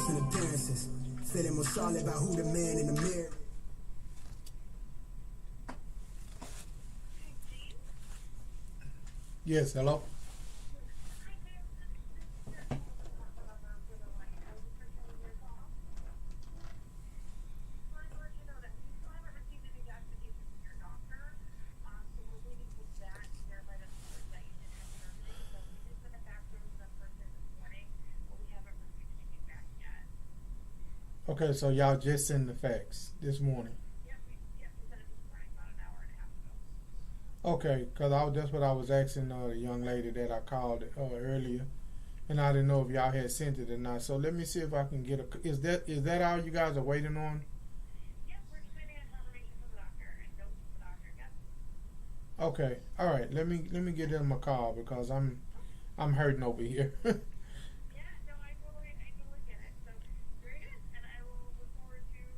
looks and appearances. Feeling more solid about who the man in the mirror. Yes, hello. Okay, so y'all just sent the fax this morning. Okay, because that's what I was asking the young lady that I called earlier, and I didn't know if y'all had sent it or not. So let me see if I can get a. Is that all you guys are waiting on? Yep, we're just waiting on confirmation from the doctor and notes from the doctor. Yep. Okay, all right. Let me get them a call because I'm hurting over here. Yeah, no, I totally get it. So very good, and I will look forward to hearing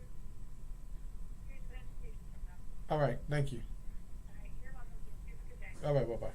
the notification from them. All right, thank you. All right, you're welcome. You have a good day. All right, bye bye.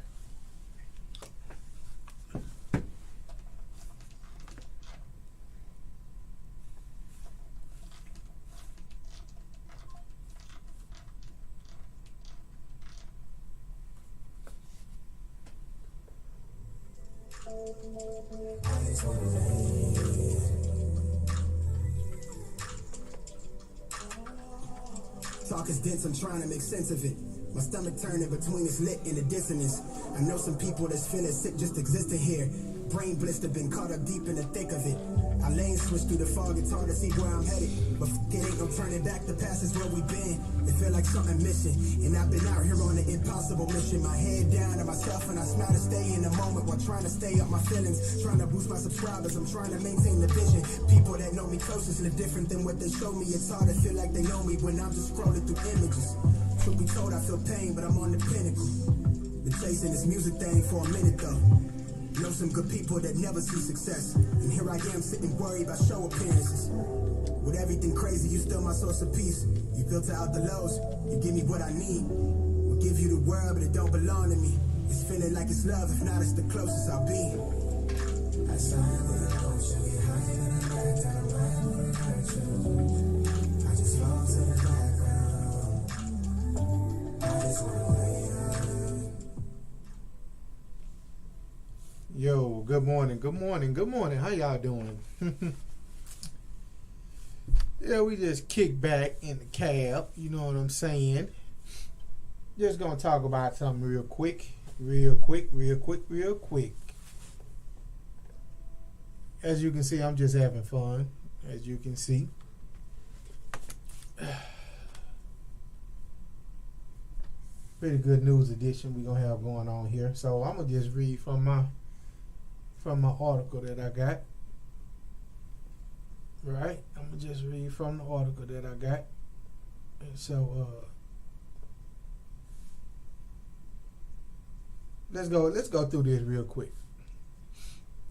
Talk is dense, I'm trying to make sense of it. My stomach turning between its lit and the dissonance. I know some people that's feeling sick just existing here. Brain blister, been caught up deep in the thick of it. I lane switch through the fog, it's hard to see where I'm headed. But it ain't no turning back, the past is where we been. It feel like something missing, and I've been out here on an impossible mission. My head down to myself, and I smile to stay in the moment while trying to stay up my feelings. Trying to boost my subscribers, I'm trying to maintain the vision. People that know me closest live different than what they show me. It's hard to feel like they know me when I'm just scrolling through images. Truth be told, I feel pain, but I'm on the pinnacle. Been chasing this music thing for a minute though. Know some good people that never see success, and here I am sitting worried about show appearances. With everything crazy, you still my source of peace. You filter out the lows, you give me what I need. Will give you the world, but it don't belong to me. It's feeling like it's love, if not, it's the closest I'll be. I signed with a potion, get higher than I like that I'm right when I hurt you. I just fall to the background. I just wanna lay out. Yo, good morning, good morning, good morning. How y'all doing? Yeah, we just kick back in the cab, you know what I'm saying? Just gonna talk about something real quick. As you can see, I'm just having fun, as you can see. Pretty good news edition we're gonna have going on here. So I'm gonna just read from my article that I got. Right? I'm gonna just read from the article that I got. And so let's go through this real quick.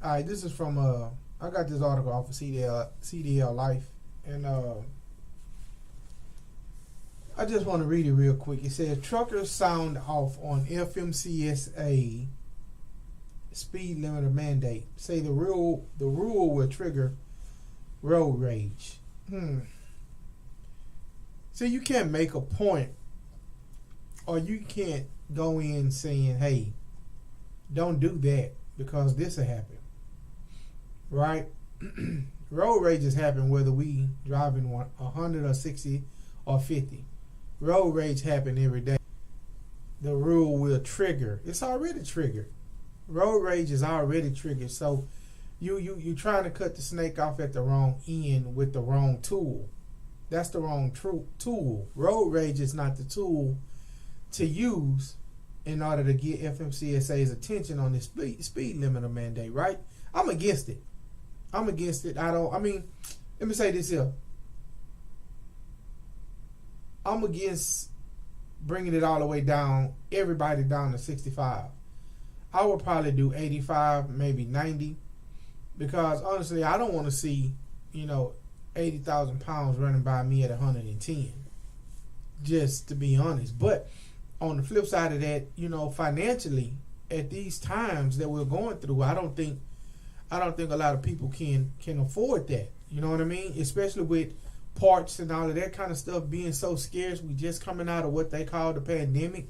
Alright, this is from I got this article off of CDL Life, and I just want to read it real quick. It says truckers sound off on FMCSA speed limiter mandate. Say the rule will trigger road rage. So you can't make a point, or you can't go in saying, hey, don't do that because this will happen. Right? Road rages happen whether we driving 100 or 60 or 50. Road rage happen every day. The rule will trigger. It's already triggered. Road rage is already triggered. So you trying to cut the snake off at the wrong end with the wrong tool. That's the wrong tool. Road rage is not the tool to use in order to get FMCSA's attention on this speed limiter mandate, right? I'm against it. Let me say this here. I'm against bringing it all the way down, everybody down to 65. I would probably do 85, maybe 90, because honestly, I don't want to see, 80,000 pounds running by me at 110, just to be honest. But on the flip side of that, financially, at these times that we're going through, I don't think I don't think a lot of people can afford that. You know what I mean? Especially with parts and all of that kind of stuff being so scarce. We just coming out of what they call the pandemic.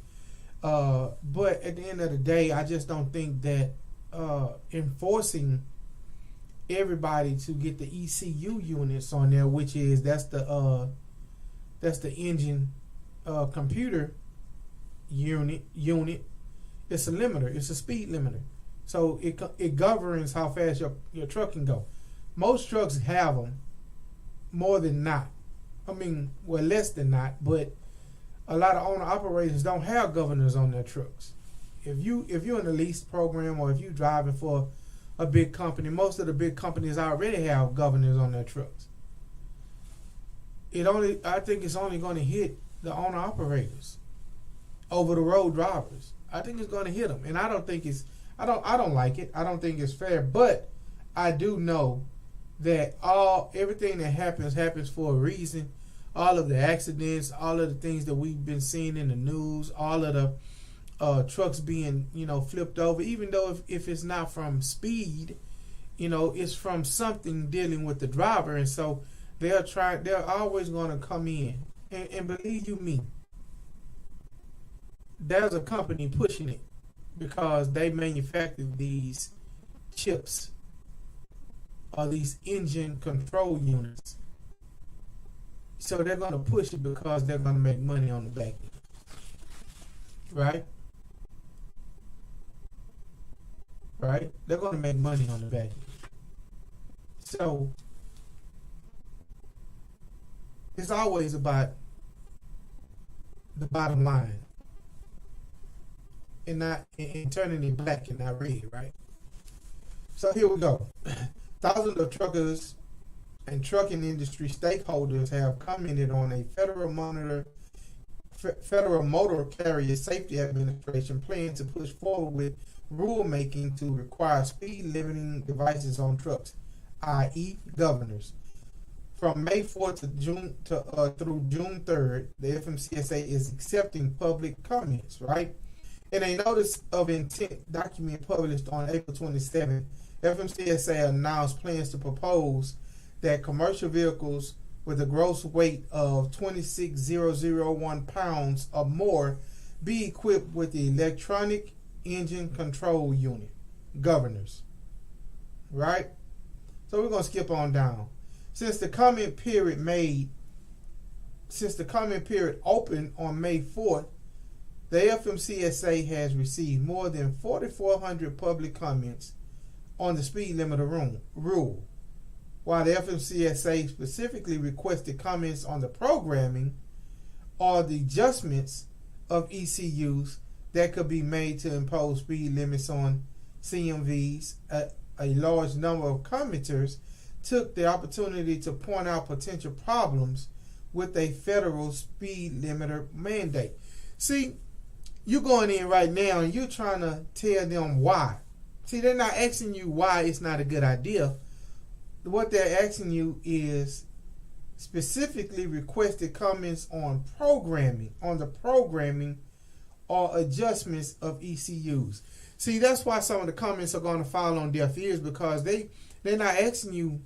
But at the end of the day, I just don't think that enforcing everybody to get the ECU units on there, which is that's the engine computer unit. It's a limiter. It's a speed limiter. So it governs how fast your truck can go. Most trucks have them, more than not. I mean, well, less than not, but a lot of owner operators don't have governors on their trucks. If you're in a lease program or if you're driving for a big company, most of the big companies already have governors on their trucks. I think it's only going to hit the owner operators, over the road drivers. I think it's going to hit them, and I don't think I don't like it. I don't think it's fair, but I do know that everything that happens for a reason. All of the accidents, all of the things that we've been seeing in the news, all of the trucks being, flipped over, even though if it's not from speed, it's from something dealing with the driver. And so they're always going to come in. And believe you me, there's a company pushing it because they manufacture these chips or these engine control units. So they're going to push it because they're going to make money on the back end. Right? Right? They're going to make money on the back end. So it's always about the bottom line. And not in turning it black and not red, right? So here we go. Thousands of truckers and trucking industry stakeholders have commented on a Federal Motor Carrier Safety Administration plan to push forward with rulemaking to require speed limiting devices on trucks, i.e., governors. From May 4th through June 3rd, the FMCSA is accepting public comments, right? In a notice of intent document published on April 27th, FMCSA announced plans to propose that commercial vehicles with a gross weight of 26,001 pounds or more be equipped with the electronic engine control unit, governors. Right? So we're going to skip on down. Since the comment period opened on May 4th, the FMCSA has received more than 4,400 public comments on the speed limiter rule. While the FMCSA specifically requested comments on the programming or the adjustments of ECUs that could be made to impose speed limits on CMVs, a large number of commenters took the opportunity to point out potential problems with a federal speed limiter mandate. See, you're going in right now and you're trying to tell them why. See, they're not asking you why it's not a good idea. What they're asking you is specifically requested comments on the programming or adjustments of ECUs. See, that's why some of the comments are going to fall on deaf ears, because they're not asking you,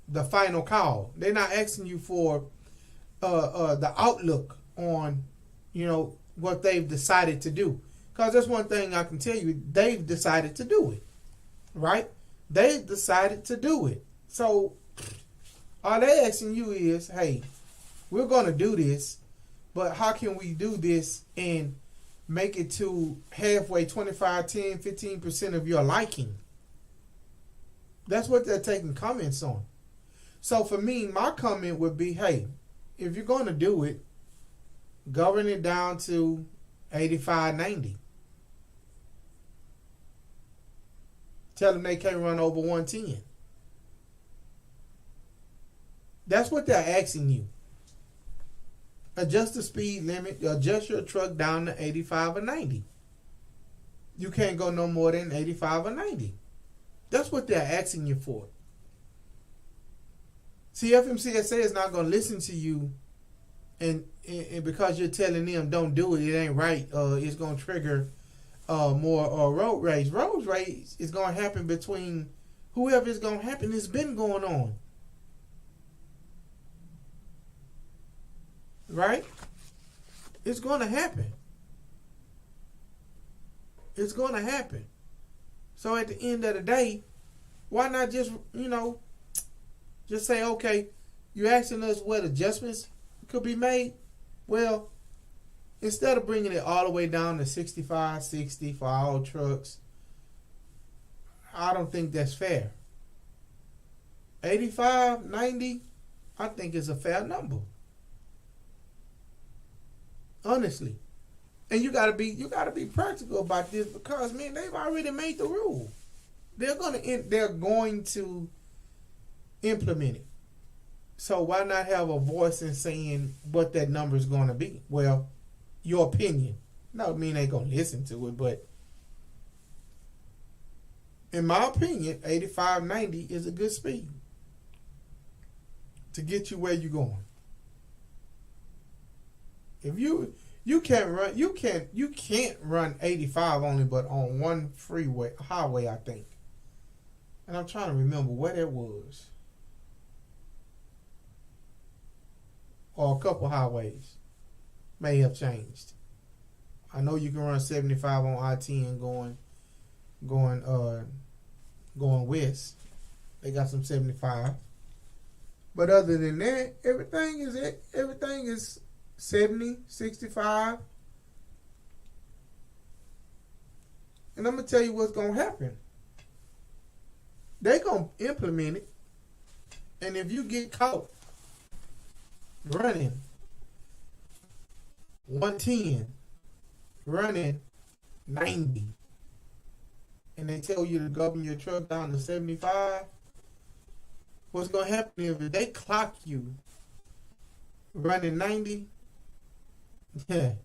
the final call. They're not asking you for the outlook on, what they've decided to do. Because that's one thing I can tell you, they've decided to do it. Right? They decided to do it. So all they're asking you is, hey, we're going to do this, but how can we do this and make it to halfway, 25, 10, 15% of your liking? That's what they're taking comments on. So for me, my comment would be, hey, if you're going to do it, govern it down to 85, 90. Tell them they can't run over 110. That's what they're asking you. Adjust the speed limit. Adjust your truck down to 85 or 90. You can't go no more than 85 or 90. That's what they're asking you for. See, FMCSA is not going to listen to you, and because you're telling them don't do it, it ain't right, it's going to trigger more road rage. Road rage is going to happen between whoever is going to happen. It's been going on. Right? It's going to happen. It's going to happen. So at the end of the day, why not just, just say, okay, you're asking us what adjustments could be made? Well, instead of bringing it all the way down to 65, 60 for all trucks, I don't think that's fair. 85, 90, I think is a fair number. Honestly. And you gotta be practical about this, because man, they've already made the rule. They're going to implement it. So why not have a voice in saying what that number is going to be? Well, your opinion. No, I mean they gonna listen to it, but in my opinion, 85, 90 is a good speed to get you where you're going. If you can't run 85 only but on one highway, I think. And I'm trying to remember where that was. Or a couple highways may have changed. I know you can run 75 on I-10 going west. They got some 75. But other than that, everything is 70, 65. And I'm going to tell you what's going to happen. They're going to implement it. And if you get caught running 110, running 90, and they tell you to govern your truck down to 75, what's going to happen if they clock you running 90? I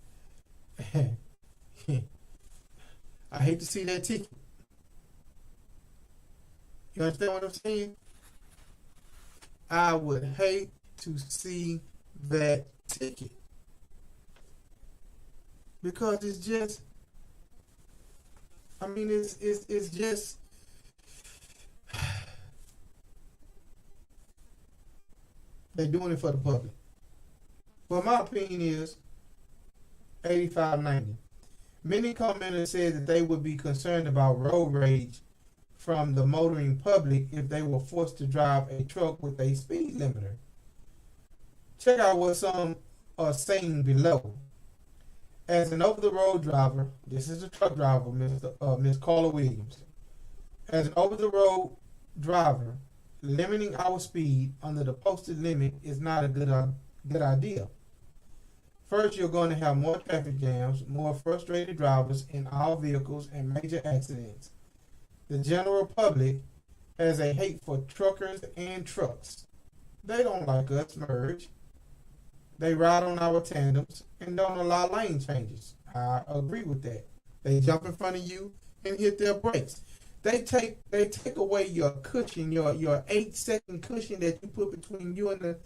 hate to see that ticket. You understand what I'm saying? I would hate to see that ticket, because it's just, it's just, they're doing it for the public. Well, my opinion is 85, 90. Many commenters said that they would be concerned about road rage from the motoring public if they were forced to drive a truck with a speed limiter. Check out what some are saying below. As an over-the-road driver, this is a truck driver, Miss Carla Williams. As an over-the-road driver, limiting our speed under the posted limit is not a good idea. First, you're going to have more traffic jams, more frustrated drivers in our vehicles, and major accidents. The general public has a hate for truckers and trucks. They don't like us merge. They ride on our tandems and don't allow lane changes. I agree with that. They jump in front of you and hit their brakes. They take away your cushion, your 8-second cushion that you put between you and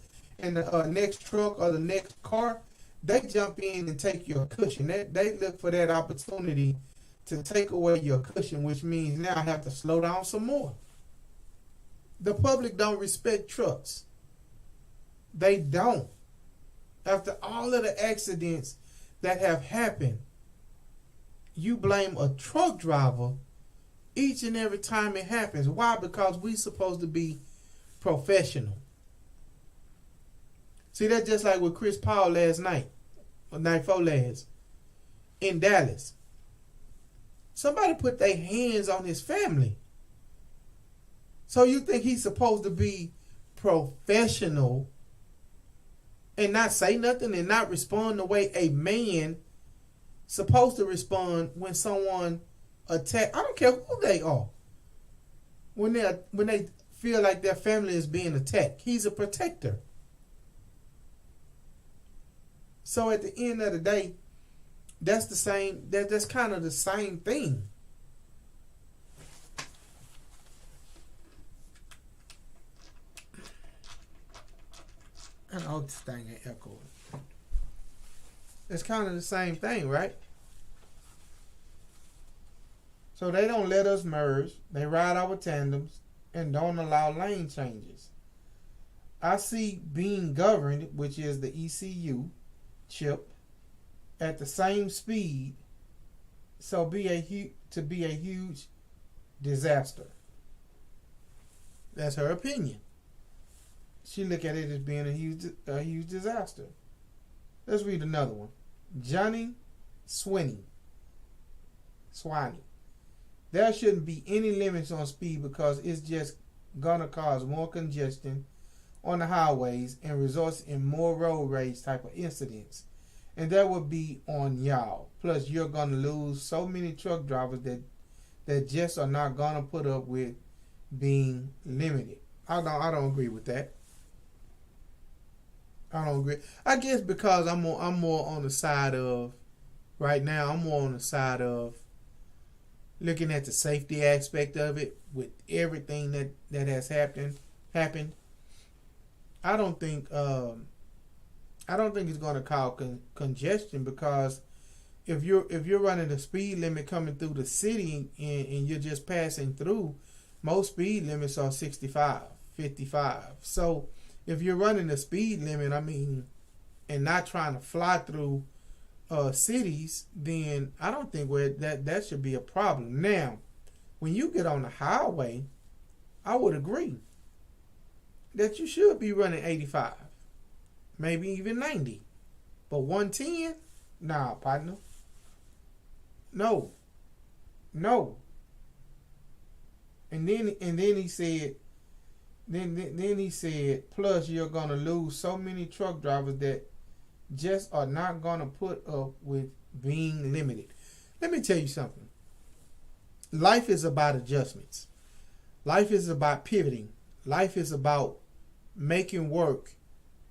the next truck or the next car. They jump in and take your cushion. They look for that opportunity to take away your cushion, which means now I have to slow down some more. The public don't respect trucks. They don't. After all of the accidents that have happened, you blame a truck driver each and every time it happens. Why? Because we supposed to be professional. See, that's just like with Chris Paul last night, or night before last, in Dallas. Somebody put their hands on his family. So you think he's supposed to be professional and not say nothing and not respond the way a man supposed to respond when someone attack? I don't care who they are. When they feel like their family is being attacked, he's a protector. So at the end of the day, that's the same. That's kind of the same thing. And all this thing ain't echoing. It's kind of the same thing, right? So they don't let us merge. They ride our tandems and don't allow lane changes. I see being governed, which is the ECU chip, at the same speed, so be a huge disaster. That's her opinion. She look at it as being a huge disaster. Let's read another one. Johnny Swinney. There shouldn't be any limits on speed because it's just gonna cause more congestion on the highways and results in more road rage type of incidents. And that would be on y'all. Plus, you're gonna lose so many truck drivers that just are not gonna put up with being limited. I don't agree with that. I don't agree. I guess because I'm more on the side of right now. I'm more on the side of looking at the safety aspect of it with everything that has happened. I don't think it's going to cause congestion because if you're running the speed limit coming through the city and you're just passing through, most speed limits are 65, 55. So if you're running the speed limit, and not trying to fly through cities, then I don't think that should be a problem. Now, when you get on the highway, I would agree that you should be running 85, maybe even 90. But 110? Nah, partner. No. And then he said, then he said, plus you're gonna lose so many truck drivers that just are not gonna put up with being limited. Let me tell you something. Life is about adjustments. Life is about pivoting. Life is about making work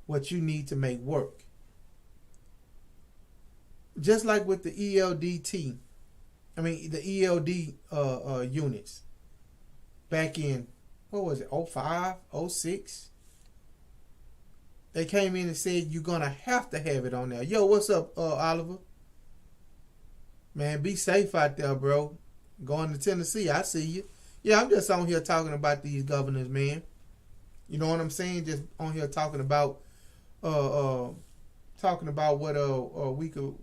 what you need to make work. Just like with the the ELD units back in, what was it, 05, 06? They came in and said you're going to have to have it on there. Yo, what's up, Oliver? Man, be safe out there, bro. Going to Tennessee, I see you. Yeah, I'm just on here talking about these governors, man. You know what I'm saying? Just on here talking about what we could,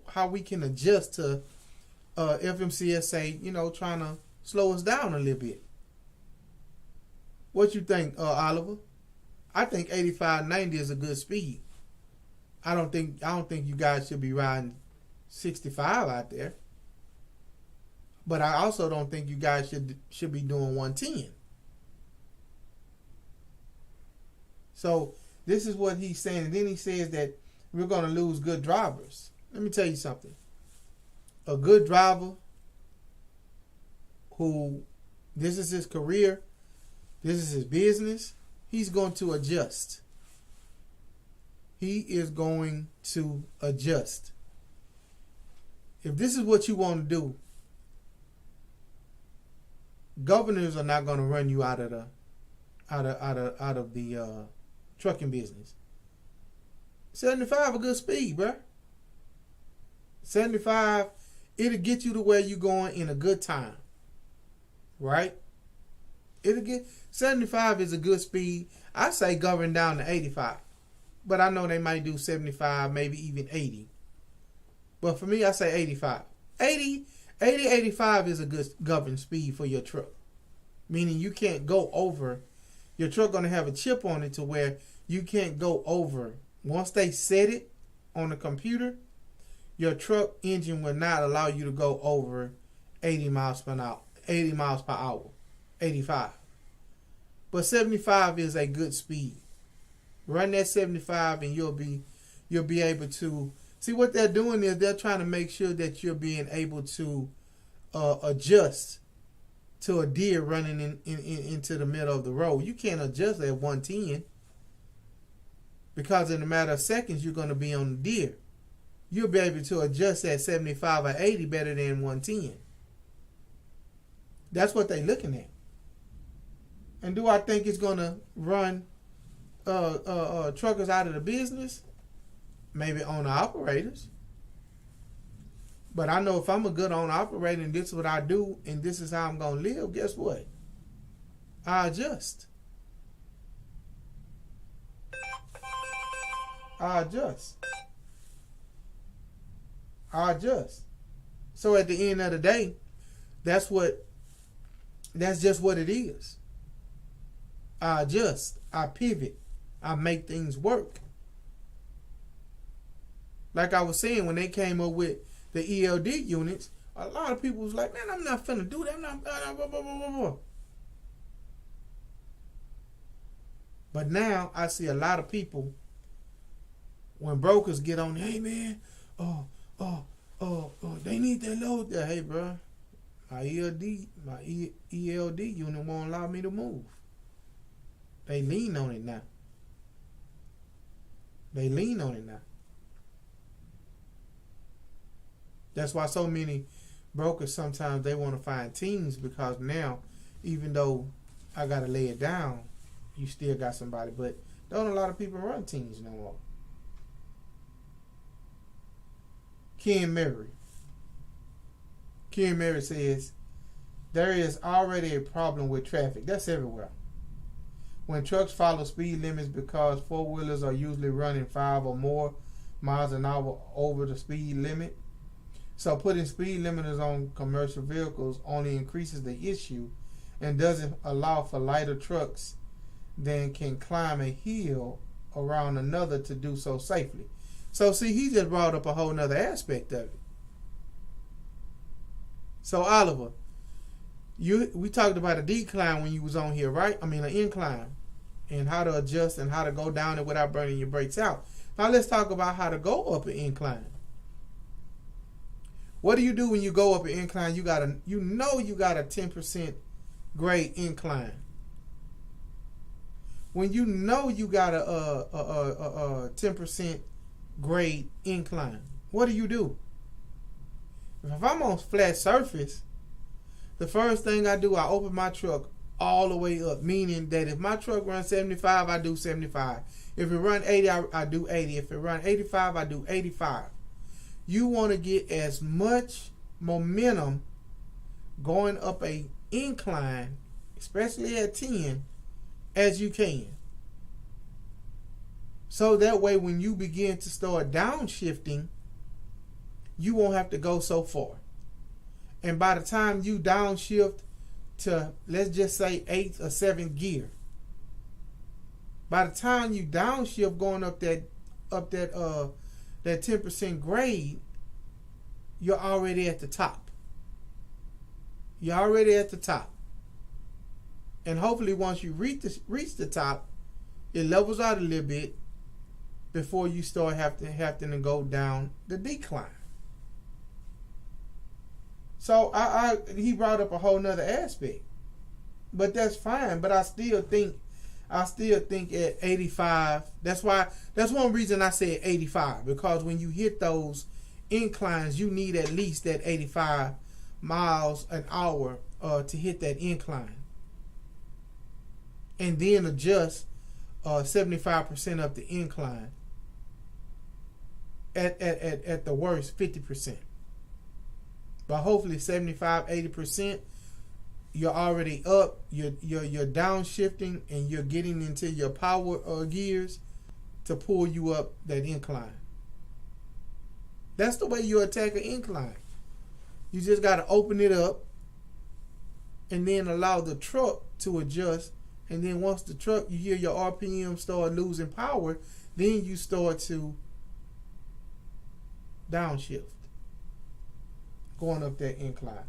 how we can adjust to FMCSA, trying to slow us down a little bit. What you think, Oliver? I think 85, 90 is a good speed. I don't think you guys should be riding 65 out there. But I also don't think you guys should be doing 110. So this is what he's saying. And then he says that we're going to lose good drivers. Let me tell you something. A good driver who this is his career, this is his business, he's going to adjust. He is going to adjust. If this is what you want to do, governors are not going to run you out of the trucking business. 75 a good speed, bruh. 75, it'll get you to where you're going in a good time. Right? 75 is a good speed. I say govern down to 85. But I know they might do 75, maybe even 80. But for me, I say 85. 85 is a good governed speed for your truck. Meaning you can't go over. Your truck going to have a chip on it to where you can't go over. Once they set it on the computer, your truck engine will not allow you to go over 80 miles per hour. 85. But 75 is a good speed. Run that 75 and you'll be able to see what they're doing is they're trying to make sure that you're being able to adjust to a deer running into the middle of the road. You can't adjust at 110 because in a matter of seconds you're going to be on the deer. You'll be able to adjust at 75 or 80 better than 110. That's what they're looking at. And do I think it's going to run truckers out of the business? Maybe owner operators. But I know if I'm a good owner operator and this is what I do and this is how I'm going to live, guess what? I adjust. I adjust. So at the end of the day, that's just what it is. I adjust. I pivot. I make things work. Like I was saying, when they came up with the ELD units, a lot of people was like, man, I'm not finna do that. I'm not, blah, blah, blah, blah, blah. But now I see a lot of people, when brokers get on, hey man, they need that load there. Hey bro, my ELD unit won't allow me to move. They lean on it now. That's why so many brokers sometimes they want to find teams, because now, even though I gotta lay it down, you still got somebody. But don't a lot of people run teams no more. Ken Murray says, there is already a problem with traffic. That's everywhere. When trucks follow speed limits because four-wheelers are usually running 5 or more miles an hour over the speed limit. So putting speed limiters on commercial vehicles only increases the issue and doesn't allow for lighter trucks than can climb a hill around another to do so safely. So see, he just brought up a whole nother aspect of it. So Oliver, we talked about a decline when you was on here, right? I mean an incline, and how to adjust and how to go down it without burning your brakes out. Now let's talk about how to go up an incline. What do you do when you go up an incline? You got a 10% grade incline. When you know you got a 10% grade incline, what do? If I'm on flat surface, the first thing I do, I open my truck all the way up, meaning that if my truck runs 75, I do 75. If it run 80, I do 80. If it run 85, I do 85. You want to get as much momentum going up a incline, especially at 10, as you can. So that way when you begin to start downshifting, you won't have to go so far. And by the time you downshift to, let's just say 8th or 7th gear, by the time you downshift going up that 10% grade, you're already at the top. And hopefully once you reach the top, it levels out a little bit before you start having to go down the decline. So he brought up a whole nother aspect. But that's fine. But I still think at 85, that's one reason I said 85, because when you hit those inclines, you need at least that 85 miles an hour to hit that incline. And then adjust 75% of the incline. At the worst, 50%. But hopefully 75, 80%, you're already up, you're downshifting, and you're getting into your power gears to pull you up that incline. That's the way you attack an incline. You just got to open it up and then allow the truck to adjust. And then once the truck, you hear your RPM start losing power, then you start to downshift, going up that incline.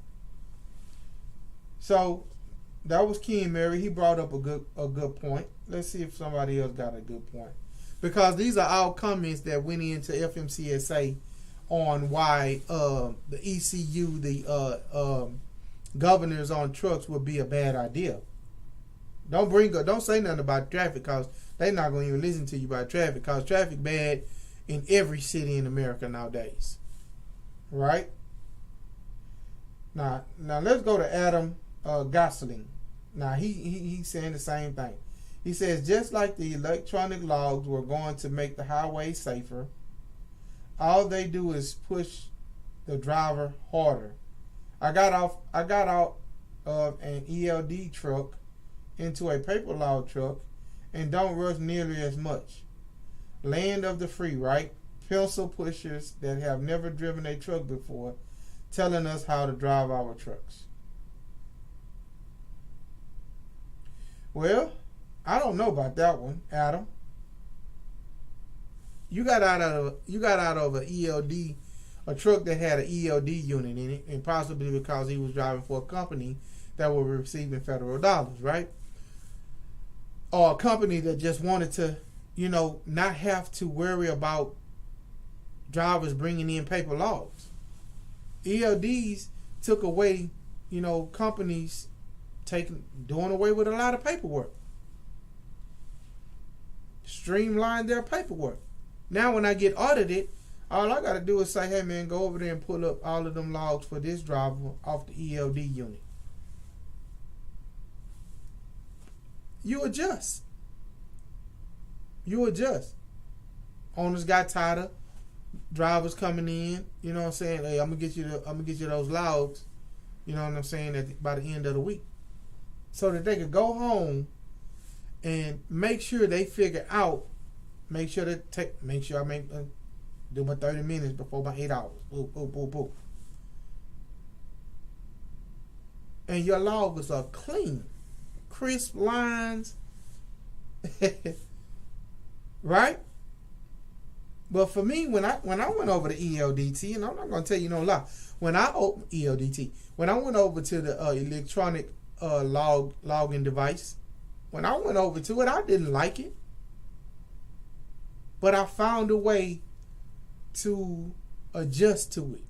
So that was Ken Murray. He brought up a good point. Let's see if somebody else got a good point, because these are all comments that went into FMCSA on why the ECU, the governors on trucks, would be a bad idea. Don't say nothing about traffic, because they're not going to even listen to you about traffic, because traffic bad in every city in America nowadays. Right? Now let's go to Adam Gosling. Now he's saying the same thing. He says, just like the electronic logs were going to make the highway safer, all they do is push the driver harder. I got out of an ELD truck into a paper log truck and don't rush nearly as much. Land of the free, right? Pencil pushers that have never driven a truck before telling us how to drive our trucks. Well, I don't know about that one, Adam. You got out of an ELD, a truck that had an ELD unit in it, and possibly because he was driving for a company that were receiving federal dollars, right? Or a company that just wanted to, not have to worry about drivers bringing in paper logs. ELDs took away, companies doing away with a lot of paperwork. Streamlined their paperwork. Now when I get audited, all I got to do is say, hey man, go over there and pull up all of them logs for this driver off the ELD unit. You adjust. Owners got tired of drivers coming in, you know what I'm saying? Hey, I'm gonna get you those logs, you know what I'm saying, by the end of the week. So that they could go home and make sure they figure out, make sure I do my 30 minutes before my 8 hours. Boop, boop, boop, boop. And your logs are clean, crisp lines, right? But for me, when I went over to ELDT, and I'm not gonna tell you no lie, when I went over to the electronic logging device, when I went over to it, I didn't like it, but I found a way to adjust to it.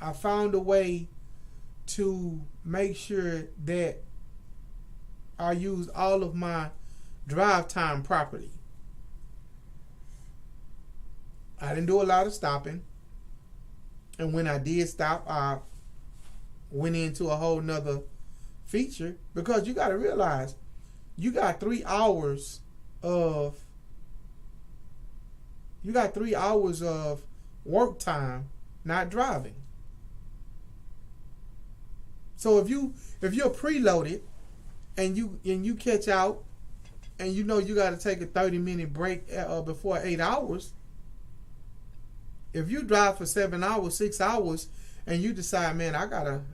I found a way to make sure that I use all of my drive time properly. I didn't do a lot of stopping. And when I did stop, I went into a whole nother feature, because you got to realize you got 3 hours of work time not driving. So if you're preloaded and you catch out and you got to take a 30-minute break before 8 hours, if you drive for 7 hours, 6 hours, and you decide, man,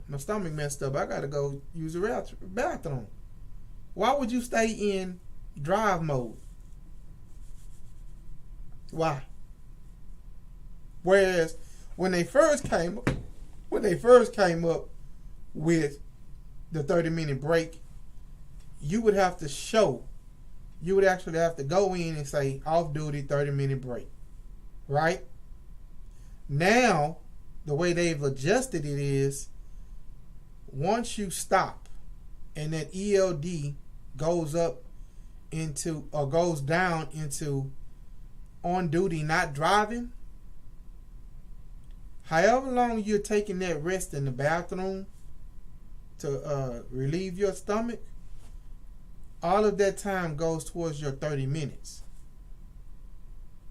my stomach messed up, I gotta go use the bathroom, why would you stay in drive mode? Why? Whereas when they first came up with the 30-minute break, you would actually have to go in and say off duty 30-minute break, right? Now, the way they've adjusted it is, once you stop and that ELD goes down into on duty not driving, however long you're taking that rest in the bathroom to relieve your stomach, all of that time goes towards your 30 minutes.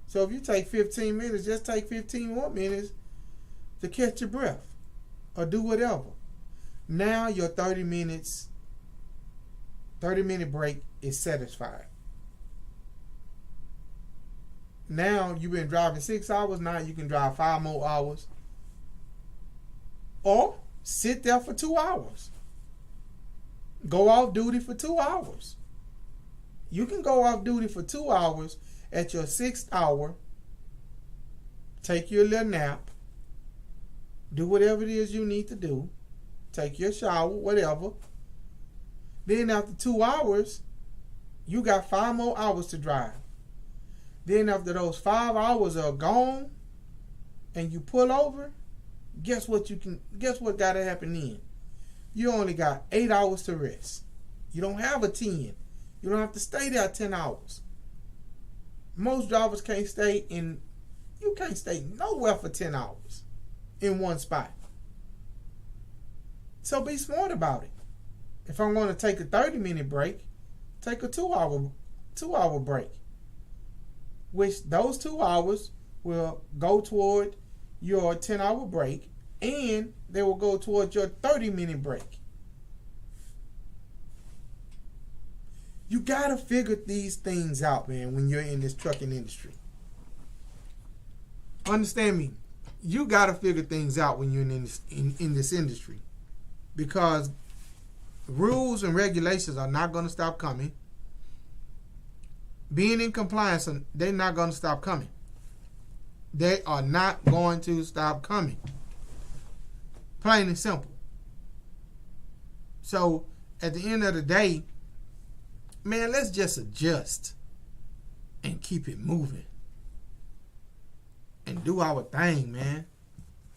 So if you take 15 minutes, just take 15 more minutes to catch your breath or do whatever. Now your 30-minute break is satisfied. Now you've been driving 6 hours, now you can drive 5 more hours. Or sit there for 2 hours. Go off duty for 2 hours. You can go off duty for 2 hours. At your 6th hour, take your little nap, do whatever it is you need to do, take your shower, whatever. Then after 2 hours, you got 5 more hours to drive. Then after those 5 hours are gone and you pull over, guess what gotta happen then? You only got 8 hours to rest. You don't have a 10. You don't have to stay there 10 hours. Most drivers can't stay nowhere for 10 hours in one spot. So be smart about it. If I'm going to take a 30-minute break, take a 2-hour break. Which those 2 hours will go toward your 10-hour break, and they will go towards your 30-minute break. You got to figure these things out, man, when you're in this trucking industry. Understand me. You got to figure things out when you're in this industry, because rules and regulations are not going to stop coming. Being in compliance, they're not going to stop coming. They are not going to stop coming. Plain and simple. So, at the end of the day, man, let's just adjust and keep it moving. And do our thing, man.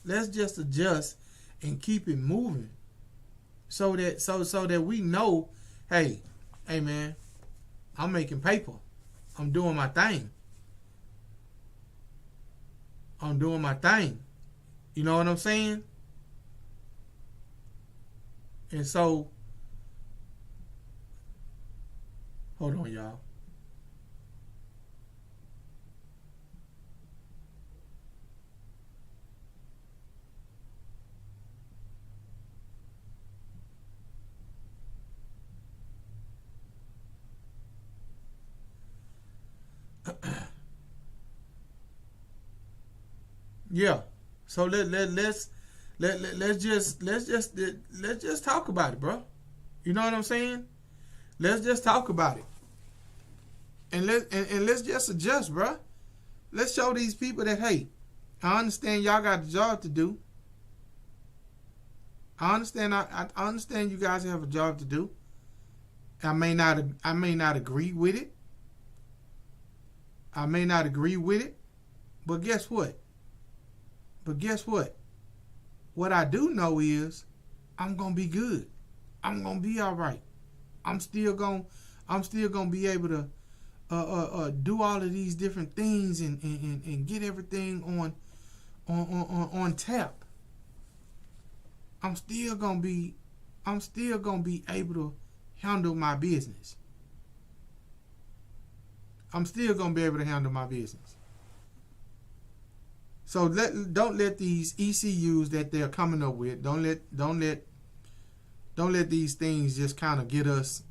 Let's just adjust and keep it moving. So that we know, hey man, I'm making paper. I'm doing my thing. I'm doing my thing. You know what I'm saying? And so, hold on, y'all. Yeah. So let's just talk about it, bro. You know what I'm saying? Let's just talk about it. And let's just adjust, bro. Let's show these people that, hey, I understand y'all got a job to do. I understand you guys have a job to do. I may not agree with it. But guess what? What I do know is I'm gonna be good. I'm gonna be all right. I'm still gonna be able to do all of these different things and get everything on tap. I'm still gonna be able to handle my business. So don't let these ECUs that they're coming up with, don't let these things just kind of get us,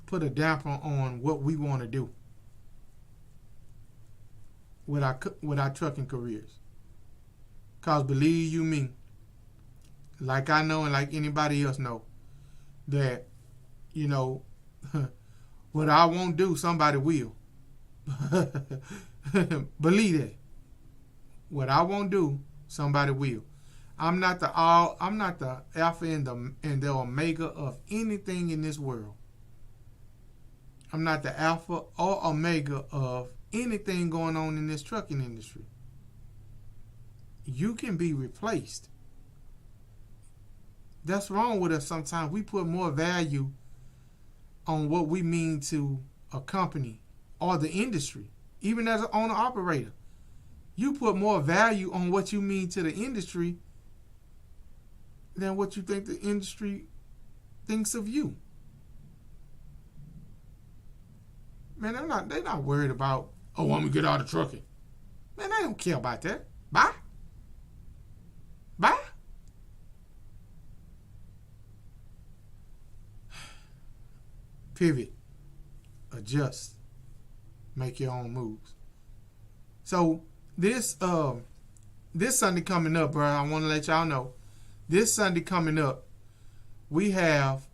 put a damper on what we want to do with our trucking careers. Cause believe you me, like I know and like anybody else know, that, you know, what I won't do, somebody will. Believe that. What I won't do, somebody will. I'm not the alpha and the omega of anything in this world. I'm not the alpha or omega of anything going on in this trucking industry. You can be replaced. That's wrong with us sometimes. We put more value on what we mean to a company or the industry, even as an owner-operator. You put more value on what you mean to the industry than what you think the industry thinks of you. Man, they're not worried about, oh, I'm gonna get out of trucking. Man, they don't care about that. Bye. Pivot. Adjust. Make your own moves. So this Sunday coming up, bro, I want to let y'all know. This Sunday coming up, we have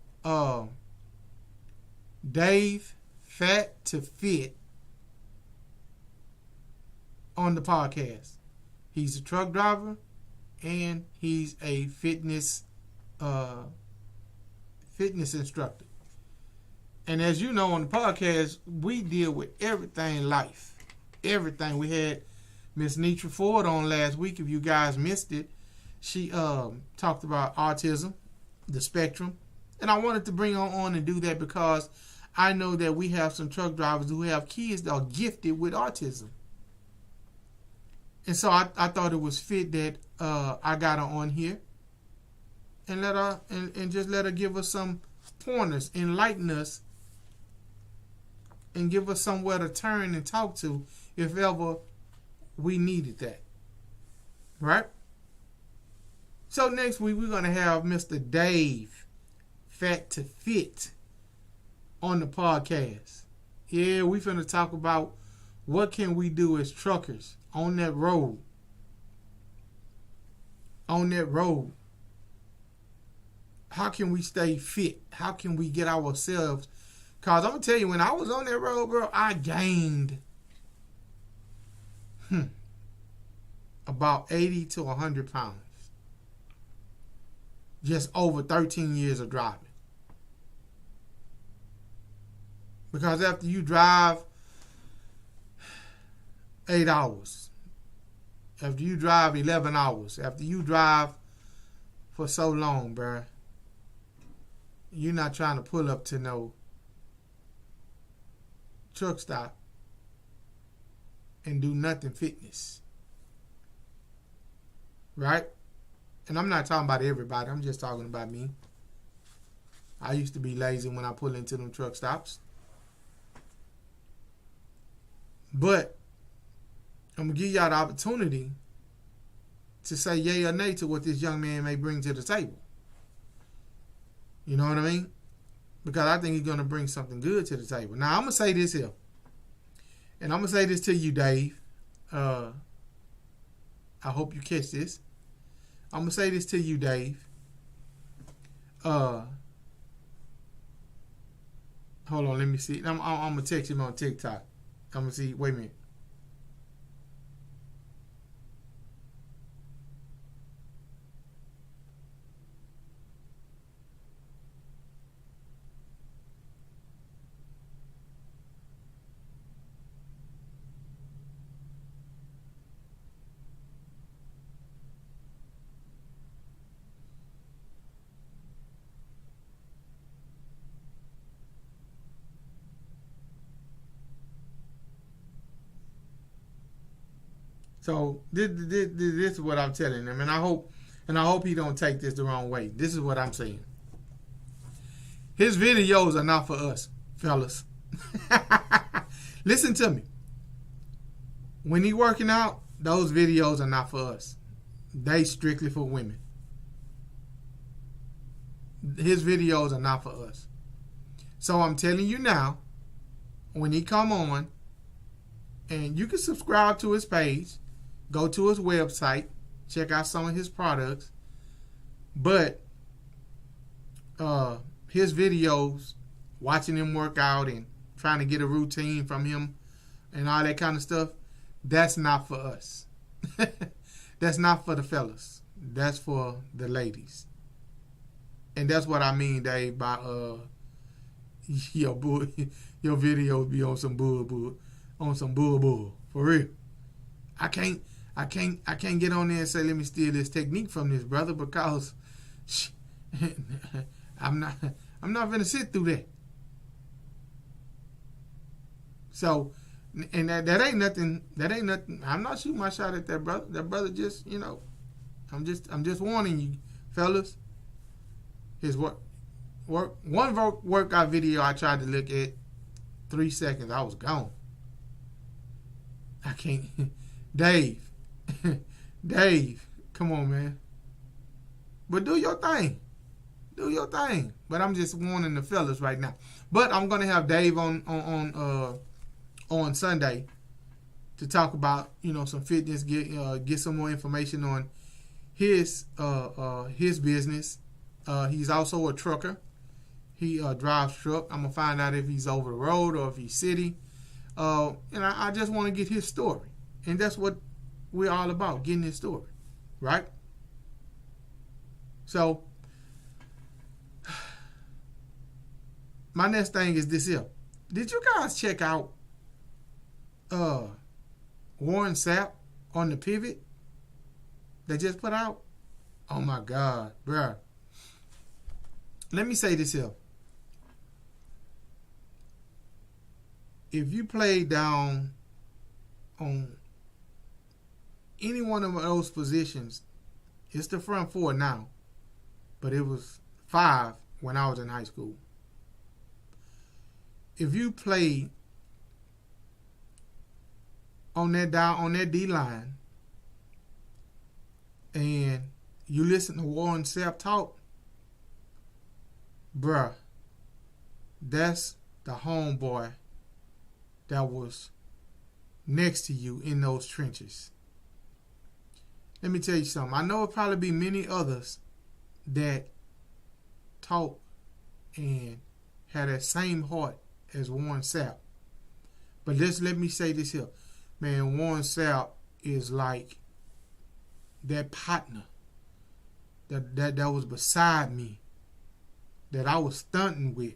Dave Fat to Fit on the podcast. He's a truck driver and he's a fitness instructor. And as you know, on the podcast, we deal with everything life. Everything. We had Miss Nitra Ford on last week. If you guys missed it, she talked about autism, the spectrum. And I wanted to bring her on and do that because I know that we have some truck drivers who have kids that are gifted with autism. And so I thought it was fit that I got her on here and let her and just let her give us some pointers, enlighten us, and give us somewhere to turn and talk to if ever we needed that. Right? So next week we're gonna have Mr. Dave, Fat to Fit, on the podcast. Yeah, we finna talk about what can we do as truckers on that road. On that road. How can we stay fit? How can we get ourselves? Because I'm going to tell you, when I was on that road, bro, I gained about 80 to 100 pounds. Just over 13 years of driving. Because after you drive 8 hours, after you drive 11 hours, after you drive for so long, bruh, you're not trying to pull up to no truck stop and do nothing fitness. Right? And I'm not talking about everybody. I'm just talking about me. I used to be lazy when I pull into them truck stops. But I'm going to give y'all the opportunity to say yay or nay to what this young man may bring to the table. You know what I mean? Because I think he's going to bring something good to the table. Now, I'm going to say this here. And I'm going to say this to you, Dave. I hope you catch this. I'm going to say this to you, Dave. Hold on, let me see. I'm going to text him on TikTok. I'm going to see. Wait a minute. So this is what I'm telling him, and I hope he don't take this the wrong way. This is what I'm saying. His videos are not for us, fellas. Listen to me. When he working out, those videos are not for us. They strictly for women. His videos are not for us. So I'm telling you now, when he come on, and you can subscribe to his page, go to his website, check out some of his products, but his videos, watching him work out and trying to get a routine from him and all that kind of stuff, that's not for us. That's not for the fellas. That's for the ladies. And that's what I mean, Dave, by your videos be on some bull, for real. I can't get on there and say, let me steal this technique from this brother, because I'm not gonna sit through that. So, and that ain't nothing. I'm not shooting my shot at that brother. That brother just, I'm just warning you, fellas. His one workout video I tried to look at, 3 seconds, I was gone. I can't. Dave, come on, man. But do your thing. But I'm just warning the fellas right now. But I'm gonna have Dave on Sunday to talk about some fitness, get some more information on his business. He's also a trucker. He drives truck. I'm gonna find out if he's over the road or if he's city. And I just want to get his story. And that's what we're all about, getting his story. Right? So, my next thing is this here. Did you guys check out Warren Sapp on the Pivot they just put out? Oh my God, bruh. Let me say this here. If you play down on any one of those positions, it's the front four now, but it was 5 when I was in high school. If you play on that D line and You listen to Warren Sapp talk, bruh, that's the homeboy that was next to you in those trenches. Let me tell you something. I know it'll probably be many others that talk and have that same heart as Warren Sapp. But let me say this here. Man, Warren Sapp is like that partner that was beside me, that I was stunting with.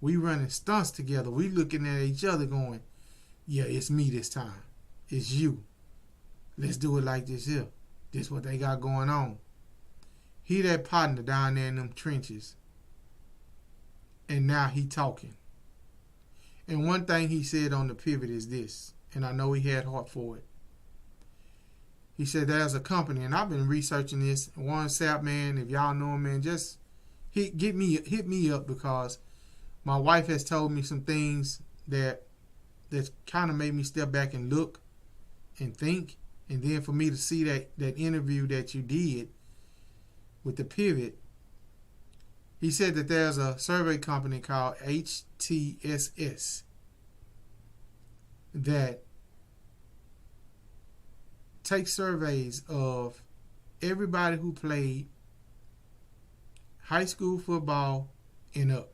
We running stunts together. We looking at each other going, yeah, it's me this time. It's you. Let's do it like this here. This what they got going on. He that partner down there in them trenches. And now he talking. And one thing he said on the pivot is this, and I know he had heart for it. He said there's a company, and I've been researching this. Warren Sapp, man, if y'all know him, man, just hit me up, because my wife has told me some things that kind of made me step back and look and think. And then for me to see that interview that you did with the pivot, he said that there's a survey company called HTSS that takes surveys of everybody who played high school football and up.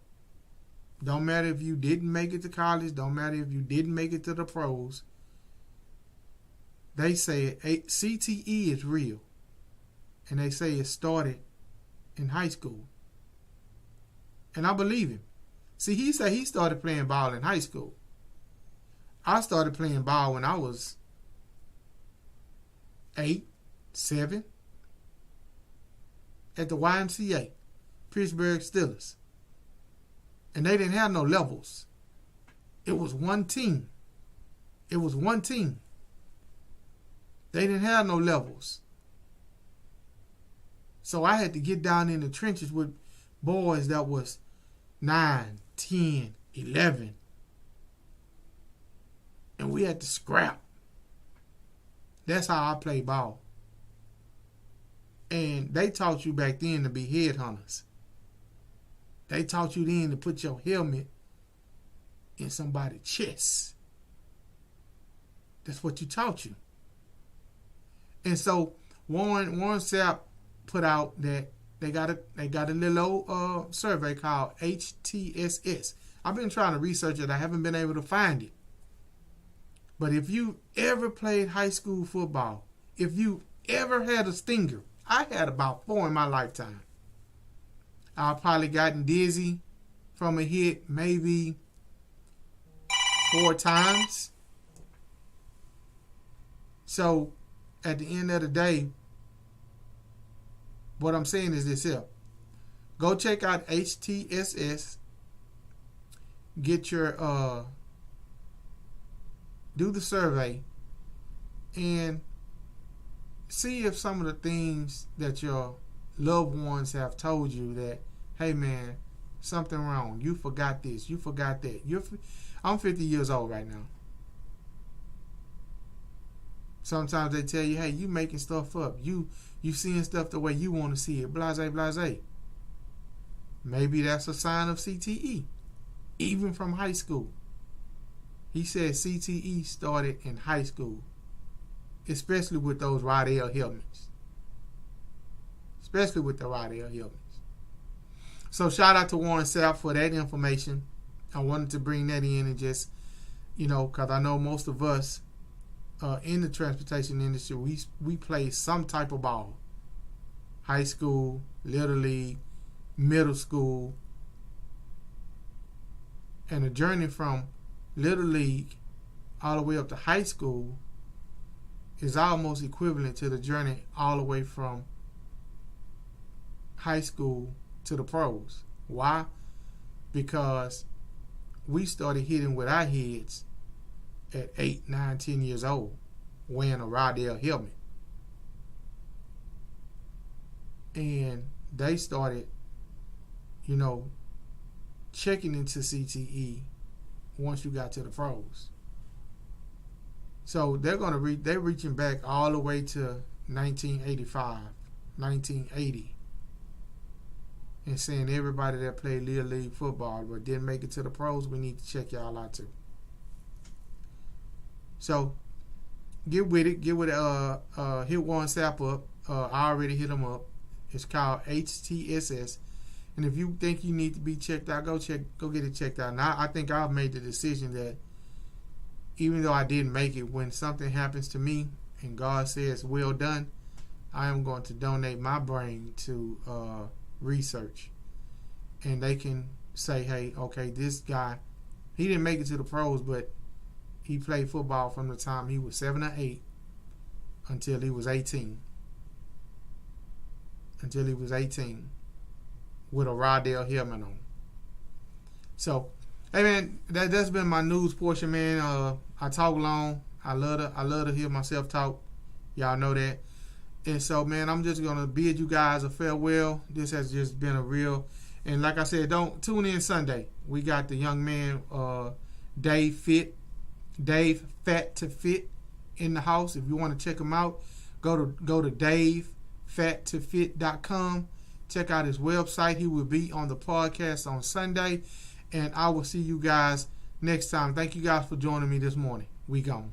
Don't matter if you didn't make it to college. Don't matter if you didn't make it to the pros. They say CTE is real. And they say it started in high school. And I believe him. See, he said he started playing ball in high school. I started playing ball when I was 8, 7 at the YMCA, Pittsburgh Steelers. And they didn't have no levels. It was one team. It was one team. They didn't have no levels. So I had to get down in the trenches with boys that was 9, 10, 11. And we had to scrap. That's how I play ball. And they taught you back then to be headhunters. They taught you then to put your helmet in somebody's chest. That's what you taught you. And so Warren Sapp put out that they got a little survey called HTSS. I've been trying to research it. I haven't been able to find it. But if you ever played high school football, if you ever had a stinger, I had about 4 in my lifetime. I've probably gotten dizzy from a hit maybe 4 times. So at the end of the day, what I'm saying is this here. Go check out HTSS. Get your do the survey and see if some of the things that your loved ones have told you that, hey man, something wrong. You forgot this. You forgot that. I'm 50 years old right now. Sometimes they tell you, hey, you making stuff up. You seeing stuff the way you want to see it. Blase, blase. Maybe that's a sign of CTE. Even from high school. He said CTE started in high school. Especially with those Rydell helmets. Especially with the Rydell helmets. So shout out to Warren Sapp for that information. I wanted to bring that in and just, because I know most of us in the transportation industry, we play some type of ball. High school, little league, middle school. And the journey from little league all the way up to high school is almost equivalent to the journey all the way from high school to the pros. Why? Because we started hitting with our heads at 8, 9, 10 years old, wearing a Rydell helmet. And they started, checking into CTE once you got to the pros. So they're reaching back all the way to 1985 1980 and saying everybody that played Little League football but didn't make it to the pros, we need to check y'all out too. So get with it. Hit WhatsApp up. I already hit them up. It's called HTSS. And if you think you need to be checked out, go get it checked out. Now I think I've made the decision that even though I didn't make it, when something happens to me and God says well done, I am going to donate my brain to research. And they can say, hey, okay, this guy, he didn't make it to the pros, but he played football from the time he was 7 or 8 until he was 18. Until he was 18 with a Rodale helmet on. So, hey man, that's been my news portion, man. I talk long. I love to hear myself talk. Y'all know that. And so, man, I'm just gonna bid you guys a farewell. This has just been a real, and like I said, don't tune in Sunday. We got the young man Dave Fat to Fit in the house. If you want to check him out, go to DaveFatToFit.com. Check out his website. He will be on the podcast on Sunday. And I will see you guys next time. Thank you guys for joining me this morning. We gone.